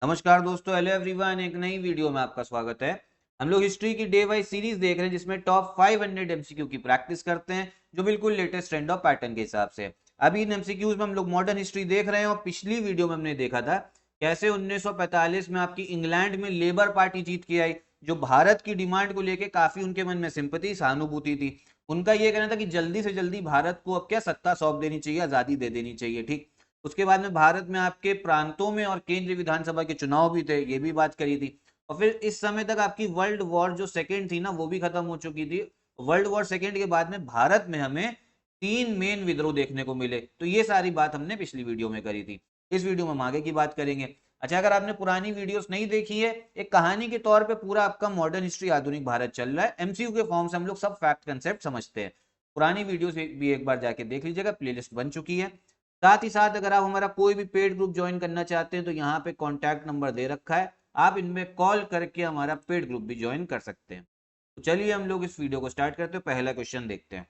नमस्कार दोस्तों, hello everyone. एक नई वीडियो में आपका स्वागत है। हम लोग हिस्ट्री की डे वाइज सीरीज देख रहे हैं जिसमें टॉप 500 एमसीक्यू की प्रैक्टिस करते हैं जो बिल्कुल लेटेस्ट ट्रेंड ऑफ पैटर्न के हिसाब से। अभी इन एमसीक्यूज में हम लोग मॉडर्न हिस्ट्री देख रहे हैं और पिछली वीडियो में हमने देखा था कैसे 1945 में आपकी इंग्लैंड में लेबर पार्टी जीत के आई, जो भारत की डिमांड को लेकर काफी उनके मन में सिंपैथी सहानुभूति थी। उनका यह कहना था कि जल्दी से जल्दी भारत को अब क्या सत्ता सौंप देनी चाहिए, आजादी दे देनी चाहिए। ठीक, उसके बाद में भारत में आपके प्रांतों में और केंद्रीय विधानसभा के चुनाव भी थे, ये भी बात करी थी। और फिर इस समय तक आपकी वर्ल्ड वॉर जो सेकेंड थी ना, वो भी खत्म हो चुकी थी। वर्ल्ड वॉर सेकेंड के बाद में भारत में हमें 3 मेन विद्रोह देखने को मिले। तो ये सारी बात हमने पिछली वीडियो में करी थी। इस वीडियो में हम आगे की बात करेंगे। अच्छा, अगर आपने पुरानी वीडियोस नहीं देखी है, एक कहानी के तौर पे पूरा आपका मॉडर्न हिस्ट्री आधुनिक भारत चल रहा है। एमसीयू के फॉर्म से हम लोग सब फैक्ट कंसेप्ट समझते हैं। पुरानी वीडियोस भी एक बार जाके देख लीजिएगा, प्लेलिस्ट बन चुकी है। साथ ही साथ अगर आप हमारा कोई भी पेड ग्रुप ज्वाइन करना चाहते हैं तो यहाँ पे कॉन्टैक्ट नंबर दे रखा है, आप इनमें कॉल करके हमारा पेड ग्रुप भी ज्वाइन कर सकते हैं। तो चलिए हम लोग इस वीडियो को स्टार्ट करते हैं। पहला क्वेश्चन देखते हैं।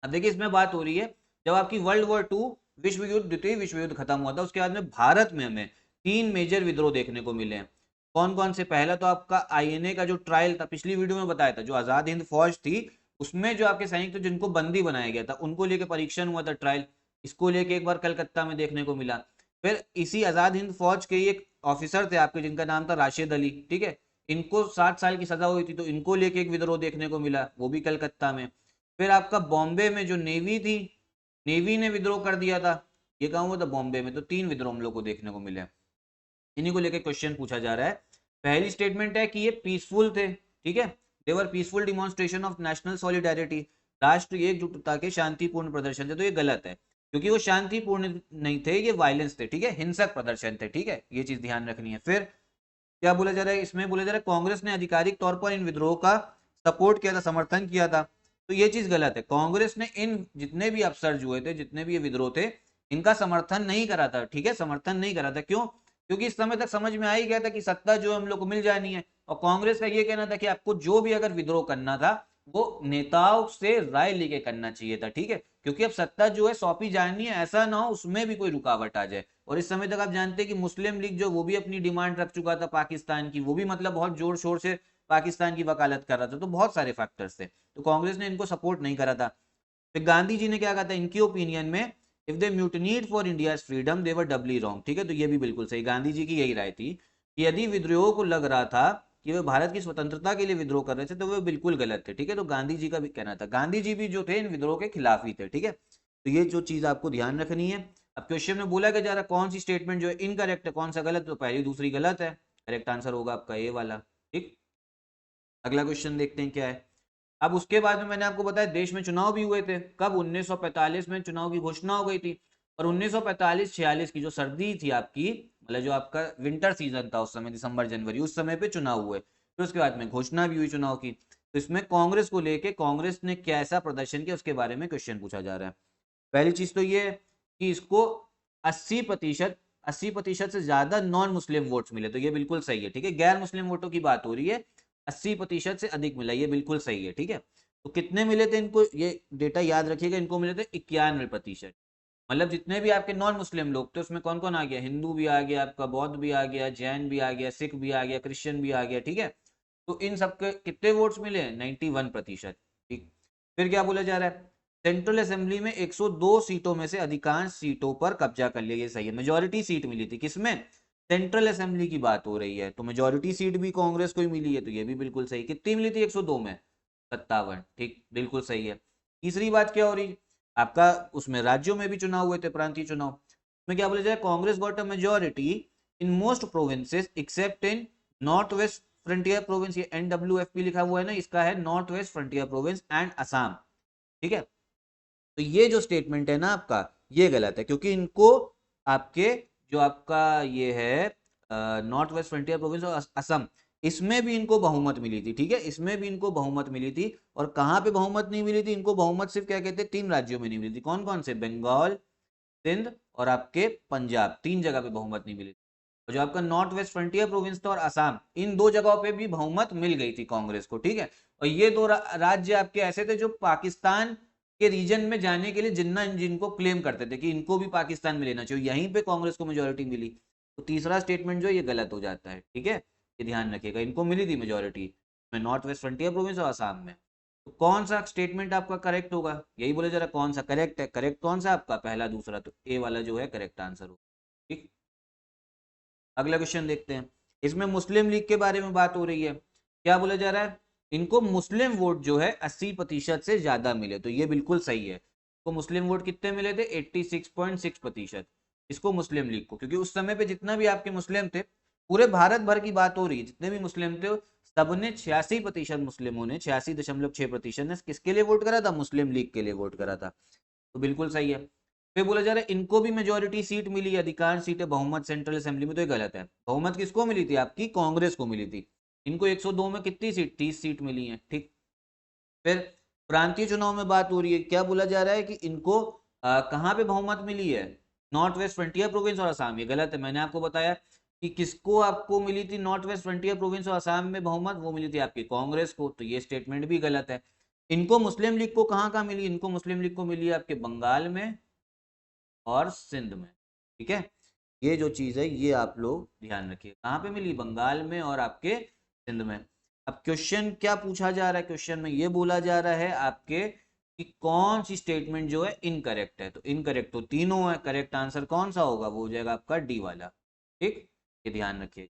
अब देखिए, इसमें बात हो रही है जब आपकी वर्ल्ड वॉर टू विश्व युद्ध, द्वितीय विश्व युद्ध खत्म हुआ था, उसके बाद में भारत में हमें 3 मेजर विद्रोह देखने को मिले हैं। कौन कौन से? पहला तो आपका आईएनए का जो ट्रायल था, पिछली वीडियो में बताया था, जो आजाद हिंद फौज थी उसमें जो आपके सैनिक थे जिनको बंदी बनाया गया था, उनको लेके परीक्षण हुआ था, ट्रायल। इसको लेके एक बार कलकत्ता में देखने को मिला। फिर इसी आजाद हिंद फौज के एक ऑफिसर थे आपके जिनका नाम था राशिद अली, ठीक है। इनको 60 साल की सजा हुई थी, तो इनको लेके एक विद्रोह देखने को मिला, वो भी कलकत्ता में। फिर आपका बॉम्बे में जो नेवी थी, नेवी ने विद्रोह कर दिया था। ये कहा हुआ था बॉम्बे में। तो 3 विद्रोह हम लोग को देखने को मिले। इन्हीं को लेकर क्वेश्चन पूछा जा रहा है। पहली स्टेटमेंट है कि ये पीसफुल थे, ठीक है। They were peaceful demonstration of national solidarity, राष्ट्रीय एकजुटता के शांतिपूर्ण प्रदर्शन थे। तो ये गलत है, क्योंकि वो शांतिपूर्ण नहीं थे, ये वायलेंस थे, ठीक है, हिंसक प्रदर्शन थे, ठीक है, ये चीज ध्यान रखनी है। फिर क्या बोला जा रहा है? इसमें बोला जा रहा है कांग्रेस ने आधिकारिक तौर पर इन विद्रोह का सपोर्ट किया था, समर्थन किया था। तो ये चीज गलत है। कांग्रेस ने इन जितने भी अपसर्ज हुए थे, जितने भी ये विद्रोह थे, इनका समर्थन नहीं करा था, ठीक है, समर्थन नहीं करा था। क्यों? क्योंकि इस समय तक समझ में आ ही गया था कि सत्ता जो हम लोग को मिल जानी है। और कांग्रेस का ये कहना था कि आपको जो भी अगर विद्रोह करना था वो नेताओं से राय लेके करना चाहिए था, ठीक है, क्योंकि अब सत्ता जो है सौंपी जानी है, ऐसा ना हो उसमें भी कोई रुकावट आ जाए। और इस समय तक आप जानते हैं कि मुस्लिम लीग जो वो भी अपनी डिमांड रख चुका था पाकिस्तान की, वो भी मतलब बहुत जोर शोर से पाकिस्तान की वकालत कर रहा था। तो बहुत सारे फैक्टर्स थे, तो कांग्रेस ने इनको सपोर्ट नहीं करा था। फिर गांधी जी ने क्या कहा था इनकी ओपिनियन में? If they mutinied for India's freedom they were doubly wrong, ठीक है। तो ये भी बिल्कुल सही, गांधी जी की यही राय थी कि यदि विद्रोह को लग रहा था कि वे भारत की स्वतंत्रता के लिए विद्रोह कर रहे थे तो वे बिल्कुल गलत थे, ठीक है। तो गांधी जी का भी कहना था, गांधी जी भी जो थे इन विद्रोह के खिलाफ ही थे, ठीक है। तो ये जो चीज आपको ध्यान रखनी है। अब क्वेश्चन में बोला कि जा रहा कौन सी स्टेटमेंट जो है इनकरेक्ट है, कौन सा गलत? तो पहली दूसरी गलत है। करेक्ट आंसर होगा आपका ए वाला, ठीक। अगला क्वेश्चन देखते हैं क्या है। अब उसके बाद में मैंने आपको बताया देश में चुनाव भी हुए थे। कब? 1945 में चुनाव की घोषणा हो गई थी। और 1945-46 की जो सर्दी थी आपकी, मतलब जो आपका विंटर सीजन था उस समय, दिसंबर जनवरी, उस समय पे चुनाव हुए। फिर उसके बाद में घोषणा भी हुई चुनाव की। तो इसमें कांग्रेस को लेके कांग्रेस ने कैसा प्रदर्शन किया उसके बारे में क्वेश्चन पूछा जा रहा है। पहली चीज तो ये कि इसको 80% 80% से ज्यादा नॉन मुस्लिम वोट्स मिले, तो ये बिल्कुल सही है, ठीक है। गैर मुस्लिम वोटों की बात हो रही है। 80% से अधिक मिला, ये बिल्कुल सही है, ठीक है। तो कितने मिले थे इनको? ये डेटा याद रखिएगा, इनको मिले थे 91%। मतलब जितने भी आपके नॉन मुस्लिम लोग थे उसमें कौन कौन आ गया? हिंदू भी आ गया, आपका बौद्ध भी आ गया, जैन भी आ गया, सिख भी आ गया, क्रिश्चियन भी आ गया, ठीक है। तो इन सबके कितने वोट्स मिले? 91%, ठीक। फिर क्या बोला जा रहा है? सेंट्रल असेंबली में 102 सीटों में से अधिकांश सीटों पर कब्जा कर लिया, ये सही है। मेजोरिटी सीट मिली थी किसमें? सेंट्रल असेंबली की बात हो रही है, तो मेजोरिटी सीट भी कांग्रेस को ही मिली है, तो ये भी बिल्कुल सही। कितनी मिली थी? 102 में 57, ठीक, बिल्कुल सही है। तीसरी बात क्या हो रही आपका? उसमें राज्यों में भी चुनाव हुए थे, प्रांतीय चुनाव। उसमें क्या बोला जाए? Congress got a majority in most provinces accept in north west frontier province. ये NWFP लिखा हुआ है ना, इसका है north west frontier province and Assam, ठीक है। तो ये जो स्टेटमेंट है ना आपका, ये गलत है, क्योंकि इनको आपके जो आपका ये है नॉर्थ वेस्ट फ्रंटियर प्रोविंस और असम, इसमें भी इनको बहुमत मिली थी, ठीक है, इसमें भी इनको बहुमत मिली थी। और कहां पे बहुमत नहीं मिली थी इनको? बहुमत सिर्फ क्या कहते हैं, 3 राज्यों में नहीं मिली थी। कौन कौन से? बंगाल, सिंध और आपके पंजाब, 3 जगह पे बहुमत नहीं मिली थी। और जो आपका नॉर्थ वेस्ट फ्रंटियर प्रोविंस था और असम, इन 2 जगहों पे भी बहुमत मिल गई थी कांग्रेस को, ठीक है। और ये दो राज्य आपके ऐसे थे जो पाकिस्तान के रीजन में जाने के लिए जिनको क्लेम करते थे कि इनको भी पाकिस्तान में लेना चाहिए, यहीं पे कांग्रेस को मेजोरिटी मिली। तो तीसरा स्टेटमेंट जो है ये गलत हो जाता है, ठीक है, ये ध्यान रखिएगा। इनको मिली थी मेजोरिटी में नॉर्थ वेस्ट फ्रंटियर प्रोविंस और असम में। तो कौन सा स्टेटमेंट आपका करेक्ट होगा, यही बोले जरा कौन सा करेक्ट है। करेक्ट कौन सा आपका, पहला दूसरा, तो ए वाला जो है करेक्ट आंसर होगा, ठीक। अगला क्वेश्चन देखते हैं। इसमें मुस्लिम लीग के बारे में बात हो रही है। क्या बोला जा रहा है, इनको मुस्लिम वोट जो है 80% से ज्यादा मिले, तो ये बिल्कुल सही है। तो मुस्लिम वोट कितने मिले थे, 86.6%। इसको मुस्लिम लीग को, क्योंकि उस समय पे जितना भी आपके मुस्लिम थे, पूरे भारत भर की बात हो रही है, जितने भी मुस्लिम थे सबने 86% मुस्लिमों ने 86.6% ने किसके लिए वोट करा था, मुस्लिम लीग के लिए वोट करा था। तो बिल्कुल सही है। फिर बोला जा रहा है इनको भी मेजोरिटी सीट मिली, अधिकांश सीटें बहुमत सेंट्रल असेंबली में, तो ये गलत है। बहुमत किसको मिली थी, आपकी कांग्रेस को मिली थी। इनको 102 में कितनी सीट, 30 सीट मिली है, ठीक। फिर प्रांतीय चुनाव में बात हो रही है। क्या बोला जा रहा है कि इनको कहां पे बहुमत मिली है, नॉर्थ वेस्ट फ्रंटियर प्रोविंस और असम। ये गलत है। मैंने आपको बताया कि किसको आपको मिली थी नॉर्थ वेस्ट फ्रंटियर प्रोविंस और असम में बहुमत, वो मिली थी आपकी कांग्रेस को, तो ये स्टेटमेंट भी गलत है। इनको मुस्लिम लीग को कहां कहां मिली, इनको मुस्लिम लीग को मिली आपके बंगाल में और सिंध में, ठीक है। ये जो चीज है ये आप लोग ध्यान रखिए, कहां पे मिली, बंगाल में और आपके सिंध में। अब क्वेश्चन क्या पूछा जा रहा है, क्वेश्चन में ये बोला जा रहा है आपके कि कौन सी स्टेटमेंट जो है इनकरेक्ट है। तो इनकरेक्ट तो तीनों है, करेक्ट आंसर कौन सा होगा, वो हो जाएगा आपका डी वाला, ठीक। ये ध्यान रखिए।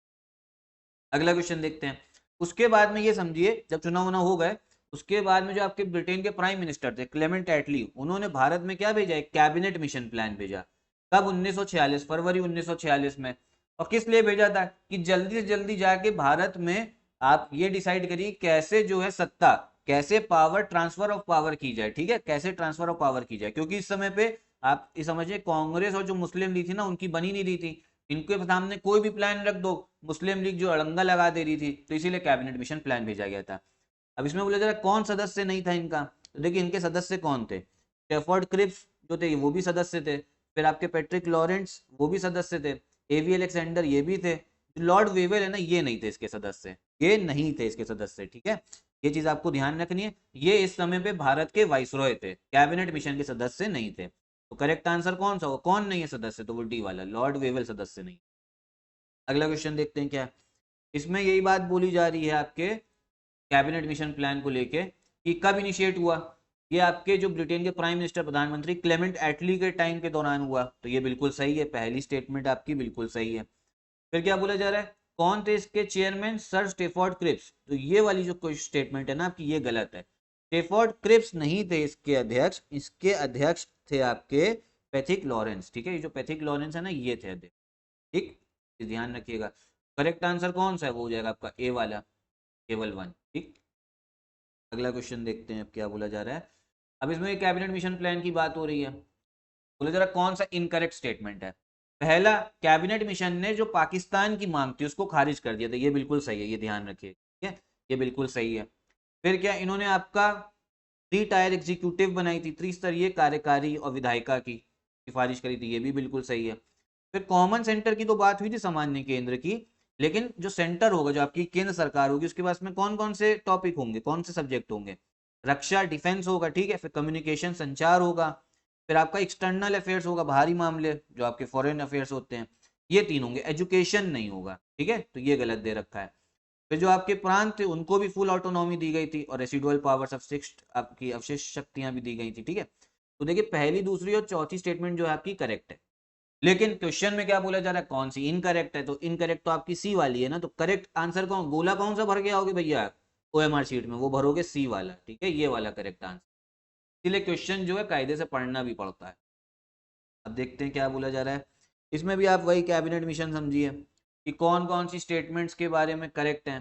अगला क्वेश्चन देखते हैं। उसके बाद में ये समझिए, जब चुनाव वुनाव हो गए, उसके बाद में जो आपके ब्रिटेन के प्राइम मिनिस्टर थे क्लेमेंट एटली, उन्होंने भारत में क्या भेजा, एक कैबिनेट मिशन प्लान भेजा। कब, 1946, फरवरी 1946 में। और किस लिए भेजा था, कि जल्दी से जल्दी जाके भारत में आप ये डिसाइड करिए कैसे जो है सत्ता, कैसे पावर, ट्रांसफर ऑफ पावर की जाए, ठीक है, कैसे ट्रांसफर ऑफ पावर की जाए। क्योंकि इस समय पे आप ये समझिए कांग्रेस और जो मुस्लिम लीग थी ना, उनकी बनी नहीं रही थी। इनके सामने कोई भी प्लान रख दो, मुस्लिम लीग जो अड़ंगा लगा दे रही थी, तो इसीलिए कैबिनेट मिशन प्लान भेजा गया था। अब इसमें बोला जा रहा है कौन सदस्य नहीं था इनका, तो देखिए इनके सदस्य कौन थे, स्टेफर्ड क्रिप्स जो थे वो भी सदस्य थे। फिर आपके पैट्रिक लॉरेंस वो भी सदस्य थे। एवी अलेक्जेंडर ये भी थे। लॉर्ड वेवेल है ना, ये नहीं थे इसके सदस्य, ये नहीं थे इसके सदस्य, ठीक है। ये चीज आपको ध्यान रखनी है। ये इस समय पे भारत के वाइसरॉय थे, कैबिनेट मिशन के सदस्य नहीं थे। तो करेक्ट आंसर कौन सा होगा, कौन नहीं है सदस्य, तो वो डी वाला, लॉर्ड वेवेल सदस्य नहीं। अगला क्वेश्चन देखते हैं क्या। इसमें यही बात बोली जा रही है आपके कैबिनेट मिशन प्लान को लेके कि कब इनिशिएट हुआ। ये आपके जो ब्रिटेन के प्राइम मिनिस्टर, प्रधानमंत्री क्लेमेंट एटली के टाइम के दौरान हुआ, तो ये बिल्कुल सही है, पहली स्टेटमेंट आपकी बिल्कुल सही है। फिर क्या बोला जा रहा है, कौन थे इसके चेयरमैन, सर स्टेफोर्ड क्रिप्स। तो ये वाली जो कोई स्टेटमेंट है ना आपकी, ये गलत है। स्टेफोर्ड क्रिप्स नहीं थे इसके अध्यक्ष, इसके अध्यक्ष थे आपके पैथिक लॉरेंस, ठीक है। ये जो पैथिक लॉरेंस है ना, ये थे अध्यक्ष, ठीक। ध्यान रखिएगा। करेक्ट आंसर कौन सा है, वो हो जाएगा आपका ए वाला, केवल वन, ठीक। अगला क्वेश्चन देखते हैं अब क्या बोला जा रहा है। अब इसमें कैबिनेट मिशन प्लान की बात हो रही है। बोले जरा कौन सा इनकरेक्ट स्टेटमेंट है। पहला, कैबिनेट मिशन ने जो पाकिस्तान की मांग थी उसको खारिज कर दिया था, ये बिल्कुल सही है, ये ध्यान रखिए, ठीक है, ये बिल्कुल सही है। फिर क्या, इन्होंने आपका 3 टायर एग्जीक्यूटिव बनाई थी, त्रिस्तरीय कार्यकारी और विधायिका की सिफारिश करी थी, ये भी बिल्कुल सही है। फिर कॉमन सेंटर की तो बात हुई थी, सामान्य केंद्र की, लेकिन जो सेंटर होगा, जो आपकी केंद्र सरकार होगी, उसके पास में कौन कौन से टॉपिक होंगे, कौन से सब्जेक्ट होंगे, रक्षा डिफेंस होगा, ठीक है। फिर कम्युनिकेशन संचार होगा। फिर आपका एक्सटर्नल अफेयर्स होगा, बाहरी मामले जो आपके फॉरेन अफेयर्स होते हैं, ये 3 होंगे। एजुकेशन नहीं होगा, ठीक है, तो ये गलत दे रखा है। फिर जो आपके प्रांत थे उनको भी फुल ऑटोनॉमी दी गई थी, और रेसिडुअल पावर्स, अवशिष्ट आपकी अवशिष्ट शक्तियां भी दी गई थी, ठीक है। तो देखिए पहली, दूसरी और चौथी स्टेटमेंट जो है आपकी करेक्ट है। लेकिन क्वेश्चन में क्या बोला जा रहा है, कौन सी इनकरेक्ट है, तो इनकरेक्ट तो आपकी सी वाली है ना। तो करेक्ट आंसर कौन, गोला कौन सा भर के आओगे भैया ओएमआर शीट में, वो भरोगे सी वाला, ठीक है, ये वाला करेक्ट आंसर। इसलिए क्वेश्चन जो है कायदे से पढ़ना भी पड़ता है। अब देखते हैं क्या बोला जा रहा है। इसमें भी आप वही कैबिनेट मिशन समझिए कि कौन कौन सी स्टेटमेंट्स के बारे में करेक्ट हैं।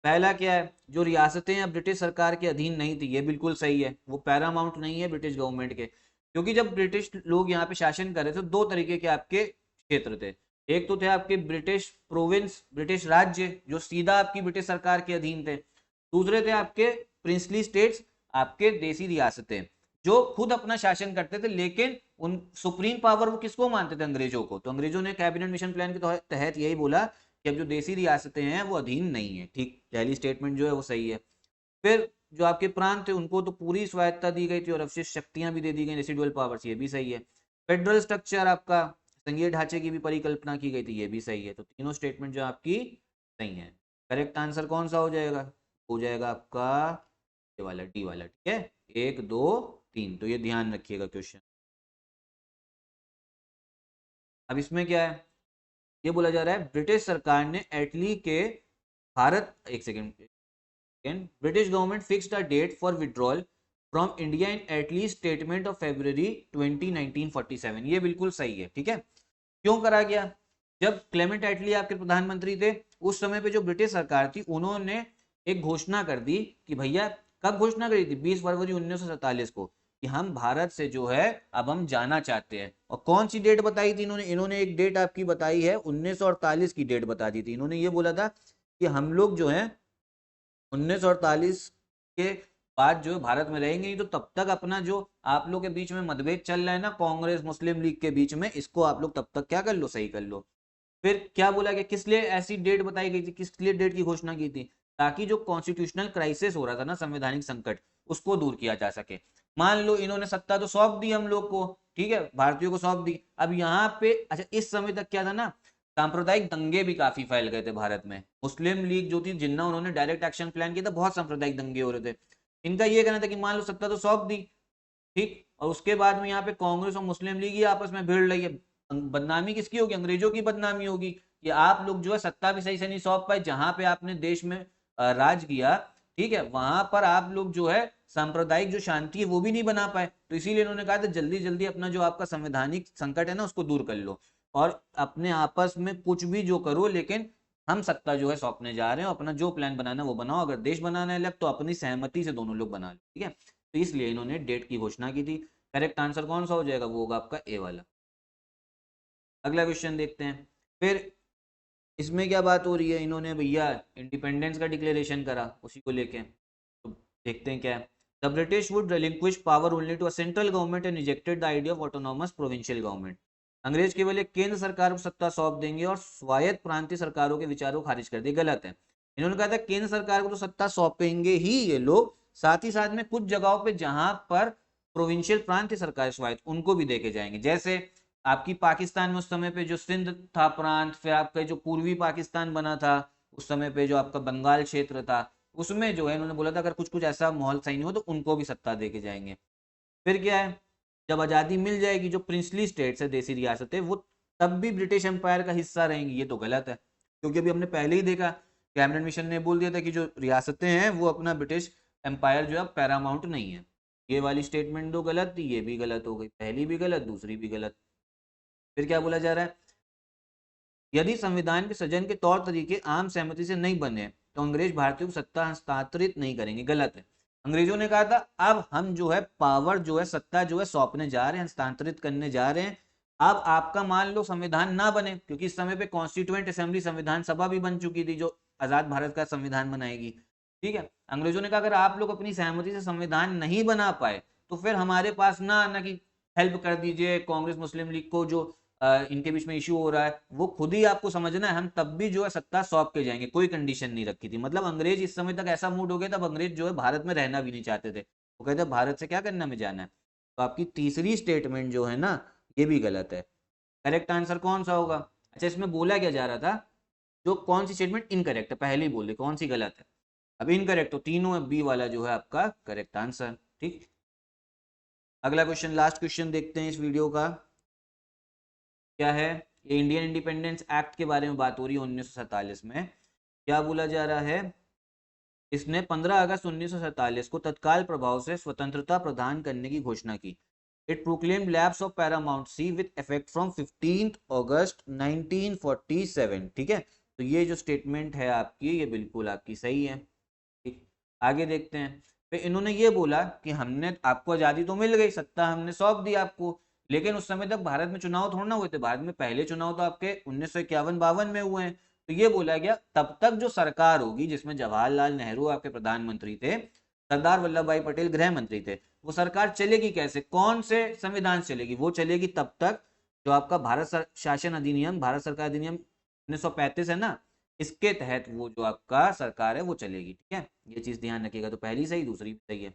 पहला क्या है, जो रियासतें या ब्रिटिश सरकार के अधीन नहीं थी, ये बिल्कुल सही है, वो पैरामाउंट नहीं है ब्रिटिश गवर्नमेंट के। क्योंकि जब ब्रिटिश लोग यहाँ पे शासन कर रहे थे, 2 तरीके के आपके क्षेत्र थे। एक तो थे आपके ब्रिटिश प्रोविंस, ब्रिटिश राज्य, जो सीधा आपकी ब्रिटिश सरकार के अधीन थे। दूसरे थे आपके प्रिंसली स्टेट्स, आपके देसी रियासतें, जो खुद अपना शासन करते थे, लेकिन उन सुप्रीम पावर वो किसको मानते थे, अंग्रेजों को। तो अंग्रेजों ने कैबिनेट मिशन प्लान के तहत यही बोला कि अब जो देसी रियासतें हैं वो अधीन नहीं है, ठीक। पहली स्टेटमेंट जो है वो सही है। फिर जो आपके प्रांत थे उनको तो पूरी स्वायत्ता दी गई थी, और अवशिष्ट शक्तियां भी दे दी गई, रेसिडुअल पावर्स, ये भी सही है। फेडरल स्ट्रक्चर आपका संघीय ढांचे की भी परिकल्पना की गई थी, ये भी सही है। तो तीनों स्टेटमेंट जो आपकी सही है। करेक्ट आंसर कौन सा हो जाएगा आपका ये वाला, डी वाला। ठीक है, 1 2 3, तो ये ध्यान रखिएगा क्वेश्चन। अब इसमें क्या है, ये बोला जा रहा है ब्रिटिश सरकार ने एटली के भारत, एक second, British government fixed a date for withdrawal from India in Attlee statement of February 20 1947। ये बिल्कुल सही है। ठीक है, क्यों करा गया, जब क्लेमेंट एटली आपके प्रधानमंत्री थे उस समय पे जो ब्रिटिश सरकार थी उन्होंने एक घोषणा कर दी कि भैया, कब घोषणा करी थी, 20 फरवरी 1947 को, कि हम भारत से जो है अब हम जाना चाहते हैं। और कौन सी डेट बताई थी इन्होंने एक डेट आपकी बताई है 1948 की डेट बता दी थी। इन्होंने ये बोला था कि हम लोग जो है 1948 के बाद जो भारत में रहेंगे नहीं, तो तब तक अपना जो आप लोग के बीच में मतभेद चल रहा है ना कांग्रेस मुस्लिम लीग के बीच में, इसको आप लोग तब तक क्या कर लो, सही कर लो। फिर क्या बोला गया, किस लिए ऐसी डेट बताई गई थी, किस लिए डेट की घोषणा की थी, ताकि जो कॉन्स्टिट्यूशनल क्राइसिस हो रहा था ना, संवैधानिक संकट, उसको दूर किया जा सके। मान लो इन्होंने सत्ता तो सौंप दी हम लोग को, ठीक है, भारतीयों को सौंप दी। अब यहाँ पे अच्छा, इस समय तक क्या था ना, सांप्रदायिक दंगे भी काफी फैल गए थे भारत में। मुस्लिम लीग जो थी, जिन्ना उन्होंने डायरेक्ट एक्शन प्लान किया था, बहुत सांप्रदायिक दंगे हो रहे थे। इनका ये कहना था कि मान लो सत्ता तो सौंप दी, ठीक, और उसके बाद में यहाँ पे कांग्रेस और मुस्लिम लीग ही आपस में भिड़ रही है। बदनामी किसकी होगी, अंग्रेजों की बदनामी होगी कि आप लोग जो है सत्ता भी सही से नहीं सौंप पाए, जहां पे आपने देश में राज किया, ठीक है, वहां पर आप लोग जो है सांप्रदायिक जो शांति है वो भी नहीं बना पाए। तो इसीलिए इन्होंने कहा था जल्दी जल्दी अपना जो आपका संवैधानिक संकट है ना उसको दूर कर लो, और अपने आपस में कुछ भी जो करो, लेकिन हम सत्ता जो है सौंपने जा रहे हैं, अपना जो प्लान बनाना है वो बनाओ, अगर देश बनाना है अलग तो अपनी सहमति से दोनों लोग बना लो। ठीक है, तो इसलिए इन्होंने डेट की घोषणा की थी। करेक्ट आंसर कौन सा हो जाएगा, वो होगा आपका ए वाला। अगला क्वेश्चन देखते हैं। फिर इसमें क्या बात हो रही है, इन्होंने भैया इंडिपेंडेंस का डिक्लेरेशन करा, उसी को लेके तो देखते हैं क्या है। The British would relinquish power only to a central government and rejected the idea of autonomous provincial government. अंग्रेज केवल एक केंद्र सरकार को सत्ता सौंप देंगे और स्वायत्त प्रांतीय सरकारों के विचारों को खारिज कर देंगे। गलत है। इन्होंने कहा था केंद्र सरकार को तो सत्ता सौंपेंगे ही ये लोग, साथ ही साथ में कुछ जगहों पे जहां पर प्रोविंशियल प्रांतीय सरकार स्वायत्त, उनको भी देके जाएंगे। जैसे आपकी पाकिस्तान में उस समय पे जो सिंध था प्रांत, फिर आपका जो पूर्वी पाकिस्तान बना था उस समय पे, जो आपका बंगाल क्षेत्र था, उसमें जो है इन्होंने बोला था अगर कुछ कुछ ऐसा माहौल सही नहीं हो तो उनको भी सत्ता देके जाएंगे। फिर क्या है, जब आज़ादी मिल जाएगी, जो प्रिंसली स्टेट्स है, देसी रियासतें, वो तब भी ब्रिटिश एम्पायर का हिस्सा रहेंगी। ये तो गलत है, क्योंकि अभी हमने पहले ही देखा, कैबिनेट मिशन ने बोल दिया था कि जो रियासतें हैं वो अपना ब्रिटिश एम्पायर जो है पैरामाउंट नहीं है। ये वाली स्टेटमेंट तो गलत थी, ये भी गलत हो गई, पहली भी गलत, दूसरी भी गलत। फिर क्या बोला जा रहा है, यदि संविधान के सृजन के तौर तरीके आम सहमति से नहीं बने तो अंग्रेज भारतीयों को सत्ता हस्तांतरित नहीं करेंगे। गलत है। अंग्रेजों ने कहा था अब हम जो है पावर जो है, सत्ता जो है सौंपने जा रहे हैं, हस्तांतरित करने जा रहे हैं। अब आपका मान लो संविधान ना बने, क्योंकि इस समय पे कॉन्स्टिट्यूएंट असेंबली, संविधान सभा भी बन चुकी थी जो आजाद भारत का संविधान बनाएगी। ठीक है, अंग्रेजों ने कहा अगर आप लोग अपनी सहमति से संविधान नहीं बना पाए तो फिर हमारे पास ना आना कि हेल्प कर दीजिए कांग्रेस मुस्लिम लीग को, जो इनके बीच में इश्यू हो रहा है, वो खुद ही आपको समझना है, हम तब भी जो है सत्ता सौंप के जाएंगे, कोई कंडीशन नहीं रखी थी। मतलब अंग्रेज इस समय तक ऐसा मूड हो गया, तब अंग्रेज जो है भारत में रहना भी नहीं चाहते थे, वो कहते भारत से क्या करना, में जाना है। तो आपकी तीसरी स्टेटमेंट जो है ना, ये भी गलत है। करेक्ट आंसर कौन सा होगा, अच्छा इसमें बोला क्या जा रहा था, जो कौन सी स्टेटमेंट इनकरेक्ट है, पहले ही बोल दे कौन सी गलत है। अब इनकरेक्ट तो तीनों है, बी वाला जो है आपका करेक्ट आंसर। ठीक, अगला क्वेश्चन, लास्ट क्वेश्चन देखते हैं इस वीडियो का। क्या है, ये इंडियन इंडिपेंडेंस एक्ट के बारे में बात हो रही है 1947 में। क्या बोला जा रहा है, इसने 15 अगस्त 1947 को तत्काल प्रभाव से स्वतंत्रता प्रदान करने की घोषणा की। It proclaimed lapse of paramountcy with effect from 15 August 1947। ठीक है, तो ये जो स्टेटमेंट है आपकी, ये बिल्कुल आपकी सही है। ठीक, आगे देखते हैं। फिर इन्होंने ये बोला कि हमने आपको आजादी तो मिल गई, सत्ता हमने सौंप दी आपको, लेकिन उस समय तक भारत में चुनाव थोड़ा ना हुए थे। भारत में पहले चुनाव तो आपके 1951-52 में हुए हैं। तो ये बोला गया तब तक जो सरकार होगी जिसमें जवाहरलाल नेहरू आपके प्रधानमंत्री थे, सरदार वल्लभ भाई पटेल गृह मंत्री थे, वो सरकार चलेगी कैसे, कौन से संविधान चलेगी, वो चलेगी तब तक जो आपका भारत शासन अधिनियम, भारत सरकार अधिनियम 1935 है ना, इसके तहत वो जो आपका सरकार है वो चलेगी। ठीक है, ये चीज ध्यान रखिएगा। तो पहली सही, दूसरी भी सही है।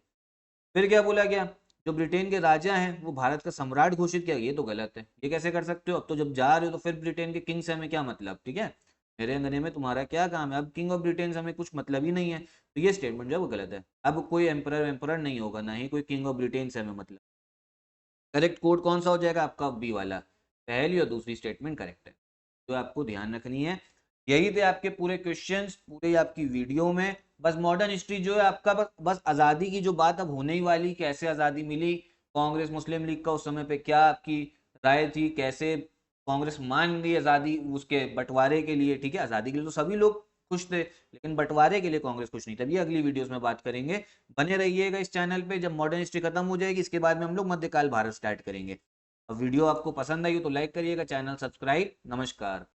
फिर क्या बोला गया, जो ब्रिटेन के राजा हैं वो भारत का सम्राट घोषित किया, ये तो गलत है। ये कैसे कर सकते हो? अब तो जब जा रहे हो तो फिर ब्रिटेन के किंग से हमें क्या मतलब, ठीक है? मेरे अंगने में तुम्हारा क्या काम है? अब किंग ऑफ ब्रिटेन से हमें कुछ मतलब ही नहीं है, तो ये स्टेटमेंट जो है वो गलत है। अब कोई एम्परर वेम्परर नहीं होगा, ना ही कोई किंग ऑफ ब्रिटेन से हमें मतलब। करेक्ट कोड कौन सा हो जाएगा आपका? बी वाला, पहली और दूसरी स्टेटमेंट करेक्ट है, तो आपको ध्यान रखनी है। यही थे आपके पूरे क्वेश्चंस पूरे आपकी वीडियो में। बस मॉडर्न हिस्ट्री जो है आपका बस आज़ादी की जो बात अब होने ही वाली, कैसे आज़ादी मिली, कांग्रेस मुस्लिम लीग का उस समय पे क्या आपकी राय थी, कैसे कांग्रेस मान ली आज़ादी उसके बंटवारे के लिए, ठीक है? आज़ादी के लिए तो सभी लोग खुश थे, लेकिन बंटवारे के लिए कांग्रेस खुश नहीं। तभी अगली वीडियोस में बात करेंगे। बने रहिएगा इस चैनल पे। जब मॉडर्न हिस्ट्री खत्म हो जाएगी इसके बाद में हम लोग मध्यकाल भारत स्टार्ट करेंगे। वीडियो आपको पसंद आई हो तो लाइक करिएगा, चैनल सब्सक्राइब। नमस्कार।